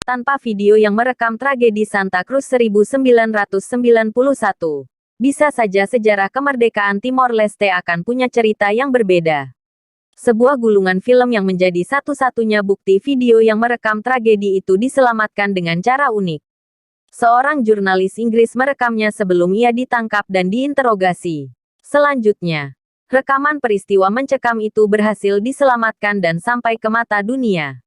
Tanpa video yang merekam tragedi Santa Cruz 1991, bisa saja sejarah kemerdekaan Timor Leste akan punya cerita yang berbeda. Sebuah gulungan film yang menjadi satu-satunya bukti video yang merekam tragedi itu diselamatkan dengan cara unik. Seorang jurnalis Inggris merekamnya sebelum ia ditangkap dan diinterogasi. Selanjutnya, rekaman peristiwa mencekam itu berhasil diselamatkan dan sampai ke mata dunia.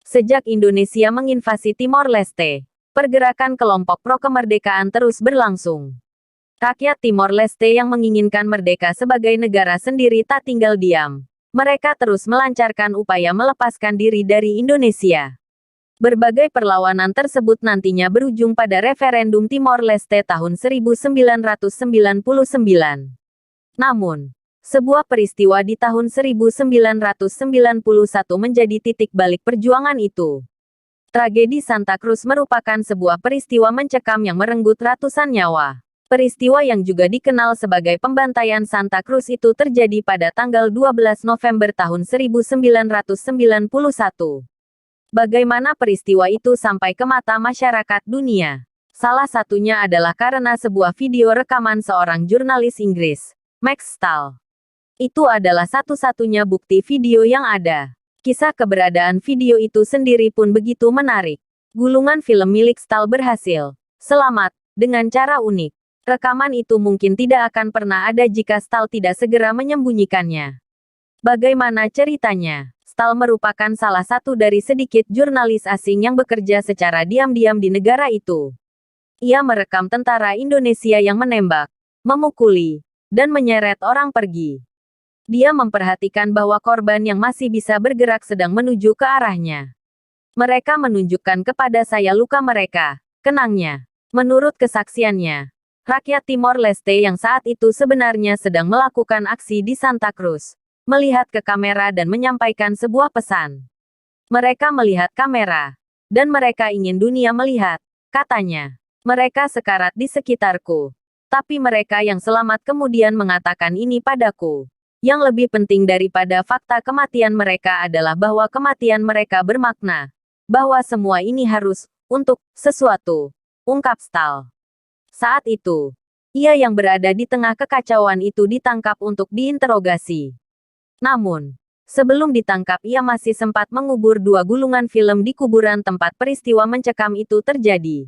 Sejak Indonesia menginvasi Timor Leste, pergerakan kelompok pro-kemerdekaan terus berlangsung. Rakyat Timor Leste yang menginginkan merdeka sebagai negara sendiri tak tinggal diam. Mereka terus melancarkan upaya melepaskan diri dari Indonesia. Berbagai perlawanan tersebut nantinya berujung pada referendum Timor Leste tahun 1999. Namun, sebuah peristiwa di tahun 1991 menjadi titik balik perjuangan itu. Tragedi Santa Cruz merupakan sebuah peristiwa mencekam yang merenggut ratusan nyawa. Peristiwa yang juga dikenal sebagai pembantaian Santa Cruz itu terjadi pada tanggal 12 November tahun 1991. Bagaimana peristiwa itu sampai ke mata masyarakat dunia? Salah satunya adalah karena sebuah video rekaman seorang jurnalis Inggris, Max Stahl. Itu adalah satu-satunya bukti video yang ada. Kisah keberadaan video itu sendiri pun begitu menarik. Gulungan film milik Stahl berhasil selamat dengan cara unik. Rekaman itu mungkin tidak akan pernah ada jika Stahl tidak segera menyembunyikannya. Bagaimana ceritanya? Stahl merupakan salah satu dari sedikit jurnalis asing yang bekerja secara diam-diam di negara itu. Ia merekam tentara Indonesia yang menembak, memukuli, dan menyeret orang pergi. Dia memperhatikan bahwa korban yang masih bisa bergerak sedang menuju ke arahnya. Mereka menunjukkan kepada saya luka mereka, kenangnya. Menurut kesaksiannya, rakyat Timor Leste yang saat itu sebenarnya sedang melakukan aksi di Santa Cruz, melihat ke kamera dan menyampaikan sebuah pesan. Mereka melihat kamera, dan mereka ingin dunia melihat, katanya. Mereka sekarat di sekitarku, tapi mereka yang selamat kemudian mengatakan ini padaku. Yang lebih penting daripada fakta kematian mereka adalah bahwa kematian mereka bermakna. Bahwa semua ini harus, untuk, sesuatu. Ungkap Stahl. Saat itu, ia yang berada di tengah kekacauan itu ditangkap untuk diinterogasi. Namun, sebelum ditangkap ia masih sempat mengubur dua gulungan film di kuburan tempat peristiwa mencekam itu terjadi.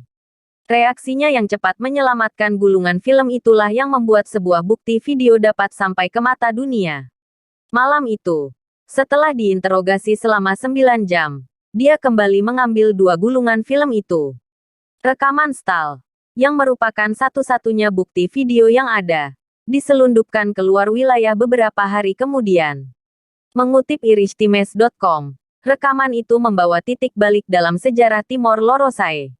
Reaksinya yang cepat menyelamatkan gulungan film itulah yang membuat sebuah bukti video dapat sampai ke mata dunia. Malam itu, setelah diinterogasi selama 9 jam, dia kembali mengambil dua gulungan film itu. Rekaman Stahl, yang merupakan satu-satunya bukti video yang ada, diselundupkan keluar wilayah beberapa hari kemudian. Mengutip irishtimes.com, rekaman itu membawa titik balik dalam sejarah Timor Leste.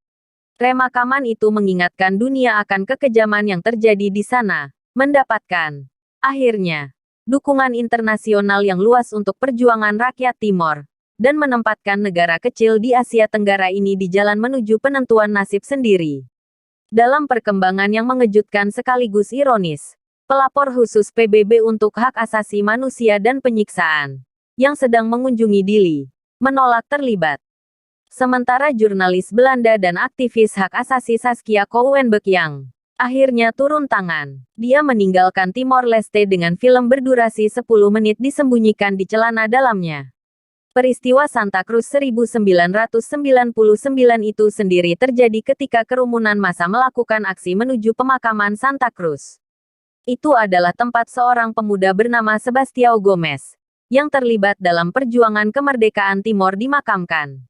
Remakaman itu mengingatkan dunia akan kekejaman yang terjadi di sana, mendapatkan, akhirnya, dukungan internasional yang luas untuk perjuangan rakyat Timor, dan menempatkan negara kecil di Asia Tenggara ini di jalan menuju penentuan nasib sendiri. Dalam perkembangan yang mengejutkan sekaligus ironis, pelapor khusus PBB untuk hak asasi manusia dan penyiksaan, yang sedang mengunjungi Dili, menolak terlibat. Sementara jurnalis Belanda dan aktivis hak asasi Saskia Kouwenberg yang akhirnya turun tangan. Dia meninggalkan Timor Leste dengan film berdurasi 10 menit disembunyikan di celana dalamnya. Peristiwa Santa Cruz 1999 itu sendiri terjadi ketika kerumunan massa melakukan aksi menuju pemakaman Santa Cruz. Itu adalah tempat seorang pemuda bernama Sebastião Gomes, yang terlibat dalam perjuangan kemerdekaan Timor dimakamkan.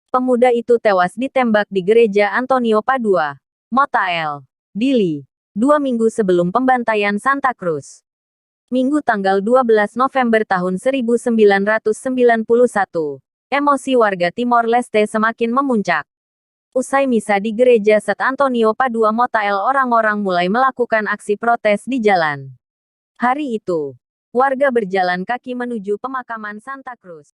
Pemuda itu tewas ditembak di gereja Antonio Padua, Motael, Dili, 2 minggu sebelum pembantaian Santa Cruz. Minggu tanggal 12 November tahun 1991, emosi warga Timor Leste semakin memuncak. Usai misa di gereja St. Antonio Padua Motael, orang-orang mulai melakukan aksi protes di jalan. Hari itu, warga berjalan kaki menuju pemakaman Santa Cruz.